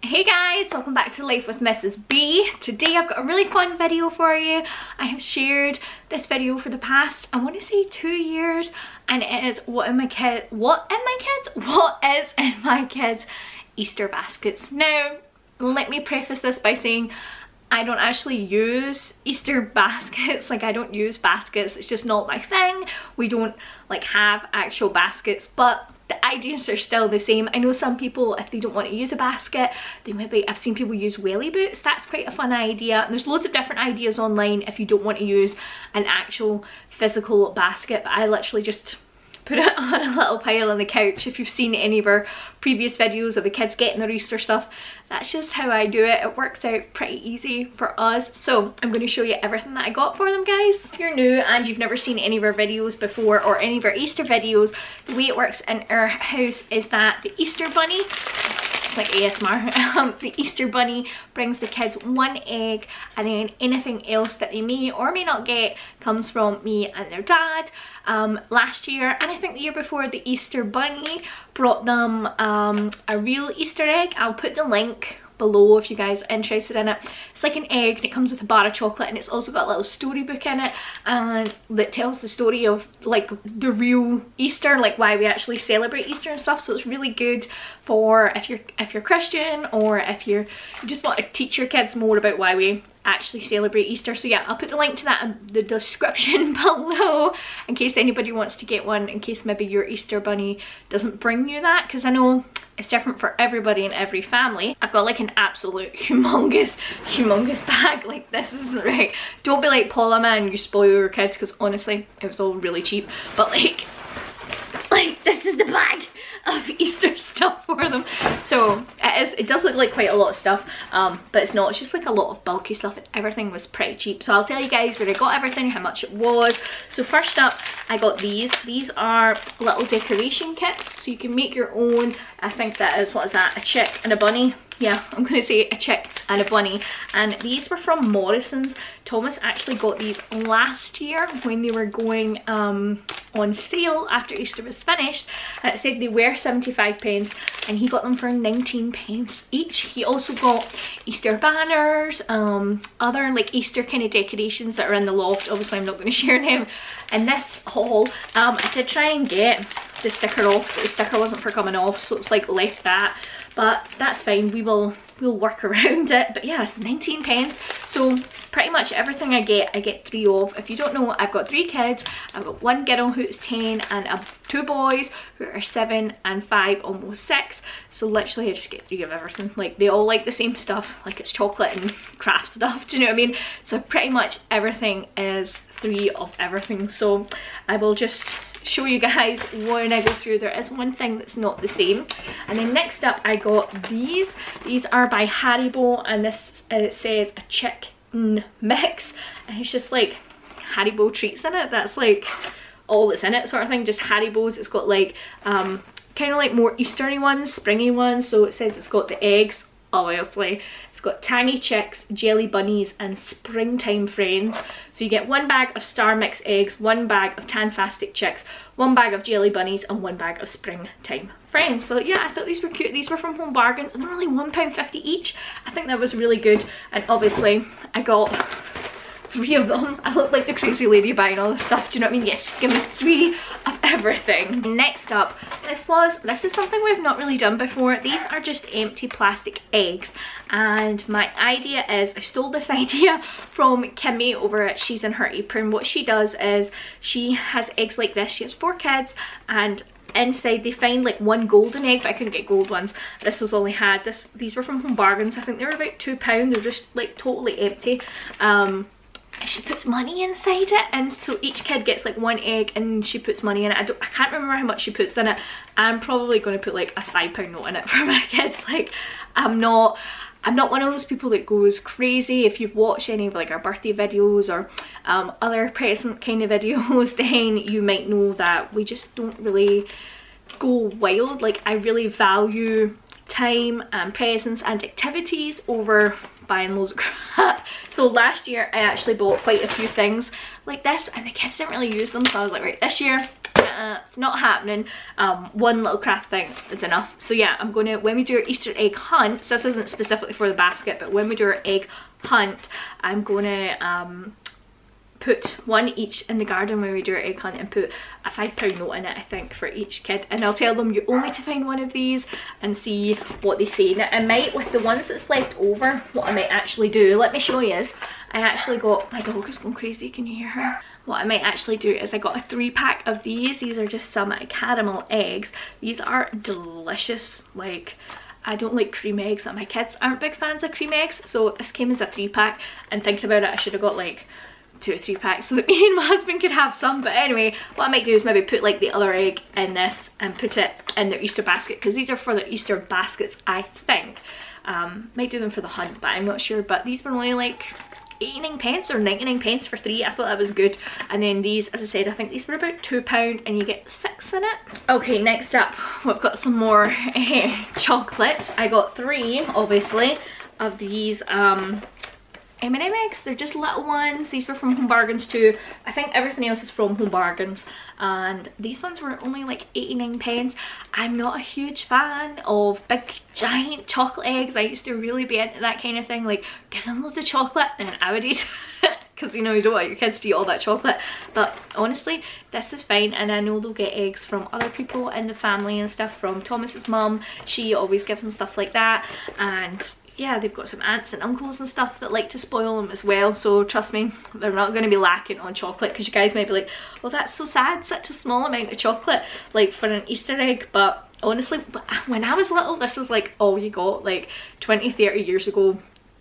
Hey guys, welcome back to Life with Mrs. B. Today I've got a really fun video for you. I have shared this video for the past, I want to say 2 years, and it is what is in my kids' Easter baskets. Now, let me preface this by saying I don't actually use Easter baskets. Like, I don't use baskets, it's just not my thing. We don't like have actual baskets, but the ideas are still the same. I know some people, if they don't want to use a basket, they maybe, I've seen people use welly boots. That's quite a fun idea. And there's loads of different ideas online if you don't want to use an actual physical basket, but I literally just put it on a little pile on the couch. If you've seen any of our previous videos of the kids getting their Easter stuff, that's just how I do it. It works out pretty easy for us. So I'm going to show you everything that I got for them, guys. If you're new and you've never seen any of our videos before, or any of our Easter videos, the way it works in our house is that the Easter bunny, it's like ASMR, the Easter bunny brings the kids one egg, and then anything else that they may or may not get comes from me and their dad. Last year, and I think the year before, the Easter bunny brought them a real Easter egg. I'll put the link below if you guys are interested in it. It's like an egg and it comes with a bar of chocolate, and it's also got a little storybook in it, and that tells the story of like the real Easter, like why we actually celebrate Easter and stuff. So it's really good for if you're Christian, or if you just want to teach your kids more about why we actually celebrate Easter. So yeah, I'll put the link to that in the description below in case anybody wants to get one, in case maybe your Easter bunny doesn't bring you that, because I know it's different for everybody in every family. I've got like an absolute humongous bag like this, isn't right? Don't be like Paula, man, you spoil your kids, because honestly it was all really cheap, but like this is the bag of Easter stuff for them. So it does look like quite a lot of stuff, but it's not. It's just like a lot of bulky stuff, and everything was pretty cheap. So I'll tell you guys where I got everything, how much it was. So first up, I got these. These are little decoration kits, so you can make your own. I think that is, what is that, a chick and a bunny? Yeah, I'm gonna say a chick and a bunny. And these were from Morrison's. Thomas actually got these last year when they were going on sale after Easter was finished. And it said they were 75 pence, and he got them for 19 pence each. He also got Easter banners, other like Easter kind of decorations that are in the loft. Obviously I'm not going to share them in this haul. I did try and get the sticker off, but the sticker wasn't for coming off, so it's like left that. But that's fine, we'll work around it. But yeah, 19 pence. So pretty much everything I get 3 of. If you don't know, I've got 3 kids. I've got 1 girl who's 10 and 2 boys who are 7 and 5, almost 6. So literally I just get 3 of everything. Like, they all like the same stuff, like it's chocolate and craft stuff, do you know what I mean? So pretty much everything is 3 of everything. So I will just show you guys when I go through. There is one thing that's not the same. And then next up I got these. These are by Haribo, and this it says a chicken mix, and it's just like Haribo treats in it. That's like all that's in it, sort of thing. Just Haribos. It's got like kind of like more Eastery ones, springy ones. So it says it's got the eggs, obviously. It's got tangy chicks, jelly bunnies, and springtime friends. So you get 1 bag of Star Mix eggs, 1 bag of Tanfastic chicks, 1 bag of jelly bunnies, and 1 bag of springtime friends. So yeah, I thought these were cute. These were from Home Bargains, and they're only £1.50 each. I think that was really good. And obviously I got 3 of them. I look like the crazy lady buying all this stuff, do you know what I mean? Yes, just give me 3 of everything. Next up, this is something we've not really done before. These are just empty plastic eggs, and my idea is, I stole this idea from Kimmy over at She's in Her Apron. What she does is she has eggs like this. She has 4 kids, and inside they find like 1 golden egg, but I couldn't get gold ones. This was all they had. These were from Home Bargains. I think they were about £2. They're just like totally empty. And she puts money inside it, and so each kid gets like 1 egg, and she puts money in it. I can't remember how much she puts in it. I'm probably going to put like a £5 note in it for my kids. Like, I'm not one of those people that goes crazy. If you've watched any of like our birthday videos or other present kind of videos, then you might know that we just don't really go wild. Like, I really value time and presents and activities over buying loads of crap. So last year I actually bought quite a few things like this and the kids didn't really use them, so I was like, right, this year it's not happening. One little craft thing is enough. So yeah, I'm going to, when we do our Easter egg hunt, so this isn't specifically for the basket, but when we do our egg hunt, I'm going to put one each in the garden when we do our egg hunt and put a £5 note in it, I think, for each kid, and I'll tell them you're only to find one of these and see what they say. Now I might, with the ones that's left over, what I might actually do, let me show you, is I actually got, my dog is going crazy, can you hear her? What I might actually do is I got a 3-pack of these. These are just some caramel eggs. These are delicious. Like, I don't like cream eggs, and my kids aren't big fans of cream eggs, so this came as a 3-pack, and thinking about it, I should have got like 2 or 3 packs so that me and my husband could have some. But anyway, what I might do is maybe put like the other egg in this and put it in their Easter basket, because these are for their Easter baskets, I think. Might do them for the hunt, but I'm not sure. But these were only like 89p or 99p for 3. I thought that was good. And then these, as I said, I think these were about £2 and you get 6 in it. Okay, next up we've got some more chocolate. I got 3 obviously of these M&M eggs. They're just little ones. These were from Home Bargains too. I think everything else is from Home Bargains, and these ones were only like 89p. I'm not a huge fan of big giant chocolate eggs. I used to really be into that kind of thing, like give them loads of chocolate and I would eat because you know you don't want your kids to eat all that chocolate. But honestly, this is fine, and I know they'll get eggs from other people in the family and stuff. From Thomas's mum, she always gives them stuff like that, and yeah, they've got some aunts and uncles and stuff that like to spoil them as well, so trust me, they're not going to be lacking on chocolate. Because you guys might be like, well, that's so sad, such a small amount of chocolate like for an Easter egg. But honestly, when I was little, this was like all you got. Like 20-30 years ago,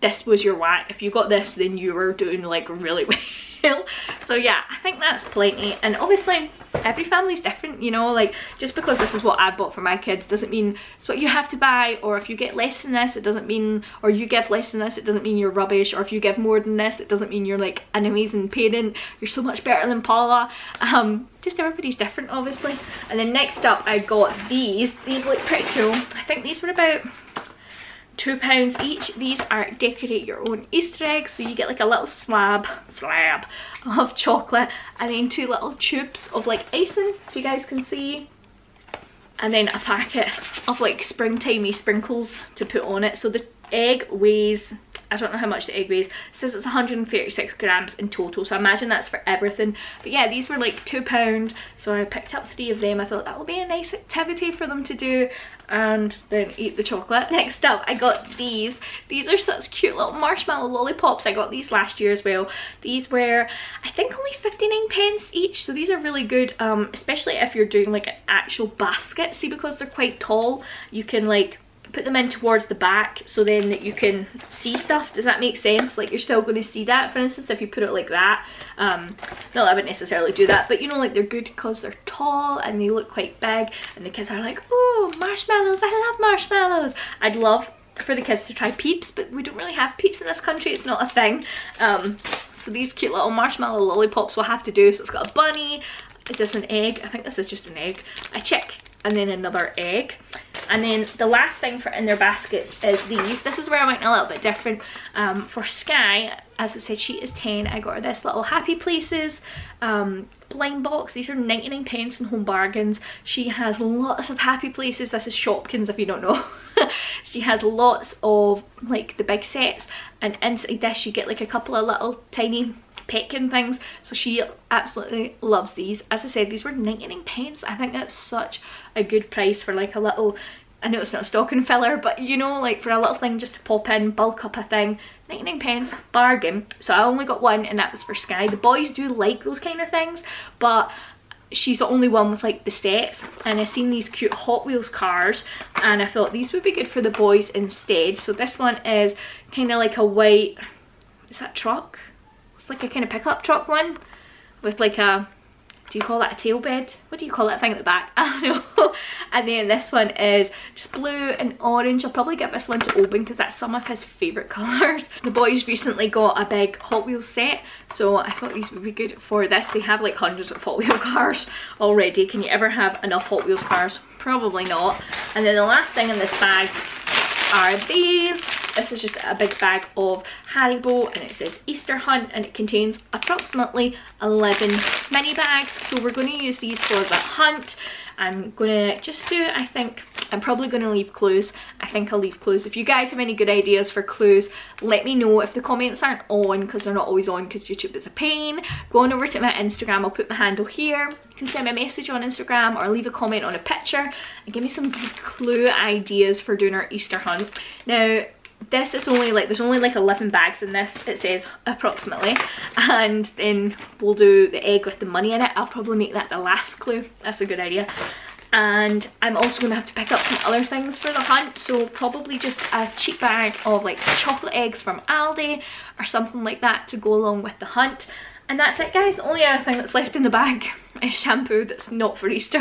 this was your whack. If you got this, then you were doing like really well. So yeah, I think that's plenty. And obviously every family's different, you know, like just because this is what I bought for my kids doesn't mean it's what you have to buy. Or if you get less than this, it doesn't mean, or you give less than this, it doesn't mean you're rubbish. Or if you give more than this, it doesn't mean you're like an amazing parent, you're so much better than Paula. Just everybody's different obviously. And then next up I got these look pretty cool. I think these were about £2 each. These are decorate your own Easter eggs, so you get like a little slab of chocolate and then 2 little tubes of like icing, if you guys can see, and then a packet of like springtimey sprinkles to put on it. So the egg weighs, I don't know how much the egg weighs, it says it's 136 grams in total, so I imagine that's for everything. But yeah, these were like £2, so I picked up 3 of them. I thought that would be a nice activity for them to do and then eat the chocolate. Next up I got these are such cute little marshmallow lollipops. I got these last year as well. These were I think only 59p each, so these are really good, especially if you're doing like an actual basket. See, because they're quite tall, you can like put them in towards the back so then that you can see stuff. Does that make sense? Like you're still going to see that, for instance, if you put it like that. No, I wouldn't necessarily do that, but you know, like they're good because they're tall and they look quite big, and the kids are like, oh, marshmallows, I love marshmallows. I'd love for the kids to try Peeps, but we don't really have Peeps in this country, it's not a thing. So these cute little marshmallow lollipops will have to do. So it's got a bunny. Is this an egg? I think this is just an egg. A chick, and then another egg. And then the last thing for in their baskets is these. This is where I went a little bit different. For Sky, as I said, she is 10. I got her this little Happy Places blind box. These are 99p in Home Bargains. She has lots of Happy Places. This is Shopkins if you don't know. She has lots of like the big sets, and inside this you get like a couple of little tiny Petkin things, so she absolutely loves these. As I said, these were 99p. I think that's such a good price for like a little, I know it's not a stocking filler, but you know, like for a little thing just to pop in, bulk up a thing. 99p, bargain. So I only got one, and that was for Sky. The boys do like those kind of things, but she's the only one with like the sets. And I've seen these cute Hot Wheels cars, and I thought these would be good for the boys instead. So this one is kind of like a white, is that truck? Like a kind of pickup truck one with like a, do you call that a tail bed? What do you call that thing at the back? I don't know. And then this one is just blue and orange. I'll probably give this one to Oben because that's some of his favourite colours. The boys recently got a big Hot Wheels set, so I thought these would be good for this. They have like hundreds of Hot Wheel cars already. Can you ever have enough Hot Wheels cars Probably not. And then the last thing in this bag are these. This is just a big bag of Haribo, and it says Easter Hunt, and it contains approximately 11 mini bags. So we're going to use these for the hunt. I'm going to just do, I think, I'm probably going to leave clues. I think I'll leave clues. If you guys have any good ideas for clues, let me know. If the comments aren't on, because they're not always on because YouTube is a pain, go on over to my Instagram. I'll put my handle here. You can send me a message on Instagram or leave a comment on a picture and give me some good clue ideas for doing our Easter hunt. Now, this is only like, there's only like 11 bags in this, it says approximately, and then we'll do the egg with the money in it. I'll probably make that the last clue. That's a good idea. And I'm also going to have to pick up some other things for the hunt, so probably just a cheap bag of like chocolate eggs from Aldi or something like that to go along with the hunt. And that's it, guys. The only other thing that's left in the bag is shampoo that's not for Easter.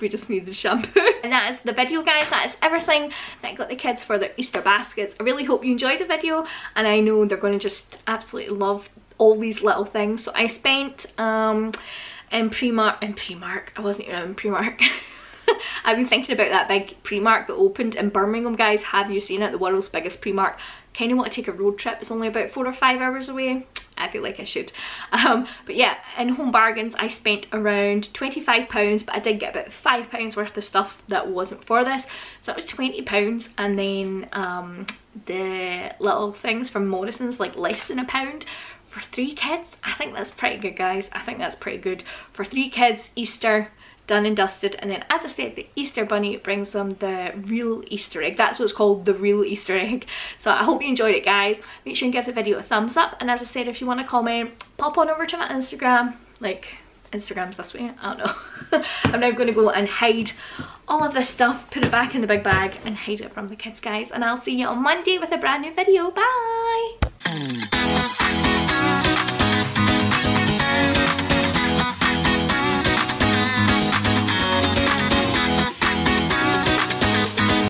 We just needed shampoo. And that is the video, guys. That is everything that I got the kids for their Easter baskets. I really hope you enjoyed the video, and I know they're going to just absolutely love all these little things. So I spent in Primark, I wasn't even in Primark. I've been thinking about that big Primark that opened in Birmingham, guys. Have you seen it? The world's biggest Primark. Kind of want to take a road trip. It's only about 4 or 5 hours away. I feel like I should. But yeah, in Home Bargains I spent around £25, but I did get about £5 worth of stuff that wasn't for this. So that was £20, and then the little things from Morrison's, like less than £1 for 3 kids. I think that's pretty good, guys. I think that's pretty good for 3 kids. Easter done and dusted. And then, as I said, the Easter bunny brings them the real Easter egg. That's what it's called, the real Easter egg. So I hope you enjoyed it, guys. Make sure and give the video a thumbs up, and as I said, if you want to comment, pop on over to my Instagram. Like, Instagram's this way, I don't know. I'm now going to go and hide all of this stuff, put it back in the big bag and hide it from the kids, guys, and I'll see you on Monday with a brand new video. Bye.